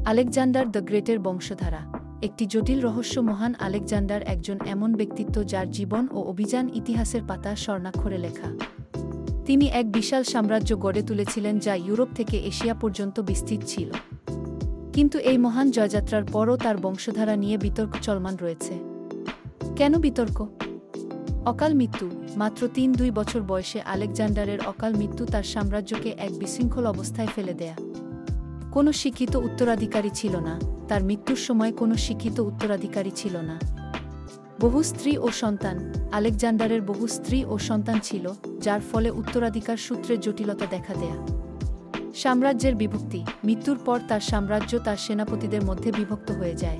Alexander the গ্রেটের বংশধারা একটি জটিল রহস্য। মহান আলেকজান্ডার একজন এমন ব্যক্তিত্ব যার জীবন ও অভিযান ইতিহাসের পাতা স্বর্ণাক্ষরে লেখা। তিনি এক বিশাল সাম্রাজ্য গড়ে তুলেছিলেন যা ইউরোপ থেকে এশিয়া পর্যন্ত বিস্তৃত ছিল। কিন্তু এই মহান জয়যাত্রার পরও তার বংশধারা নিয়ে বিতর্ক চলমান রয়েছে। কেন বিতর্ক? অকাল মৃত্যু। মাত্র ৩-২ বছর বয়সে আলেকজান্ডারের অকাল মৃত্যু তার সাম্রাজ্যকে এক বিশৃঙ্খল অবস্থায় ফেলে দেয়া। কোনো শিক্ষিত উত্তরাধিকারী ছিল না। তার মৃত্যুর সময় কোনো শিক্ষিত উত্তরাধিকারী ছিল না। বহু স্ত্রী ও সন্তান। আলেকজান্ডারের বহু স্ত্রী ও সন্তান ছিল, যার ফলে উত্তরাধিকার সূত্রে জটিলতা দেখা দেয়া। সাম্রাজ্যের বিভক্তি। মৃত্যুর পর তার সাম্রাজ্য তার সেনাপতিদের মধ্যে বিভক্ত হয়ে যায়।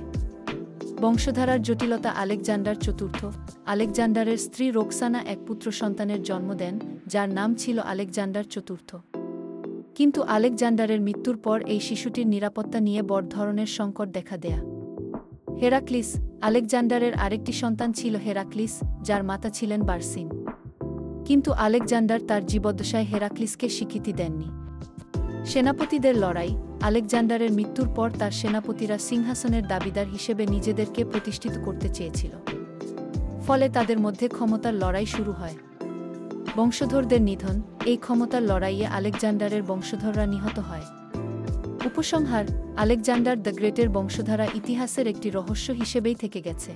বংশধারার জটিলতা। আলেকজান্ডার চতুর্থ। আলেকজান্ডারের স্ত্রী রোক্সানা এক পুত্র সন্তানের জন্ম দেন, যার নাম ছিল আলেকজান্ডার চতুর্থ। কিন্তু আলেকজান্ডারের মৃত্যুর পর এই শিশুটির নিরাপত্তা নিয়ে বড় ধরনের সংকট দেখা দেয়া। হেরাক্লিস। আলেকজান্ডারের আরেকটি সন্তান ছিল হেরাক্লিস, যার মাতা ছিলেন বার্সিন। কিন্তু আলেকজান্ডার তার জীবদ্দশায় হেরাক্লিসকে স্বীকৃতি দেননি। সেনাপতিদের লড়াই। আলেকজান্ডারের মৃত্যুর পর তার সেনাপতিরা সিংহাসনের দাবিদার হিসেবে নিজেদেরকে প্রতিষ্ঠিত করতে চেয়েছিল। ফলে তাদের মধ্যে ক্ষমতার লড়াই শুরু হয়। বংশধরদের নিধন। এই ক্ষমতার লড়াইয়ে আলেকজান্ডারের বংশধররা নিহত হয়। উপসংহার: আলেকজান্ডার দ্য গ্রেটের বংশধারা ইতিহাসের একটি রহস্য হিসেবেই থেকে গেছে।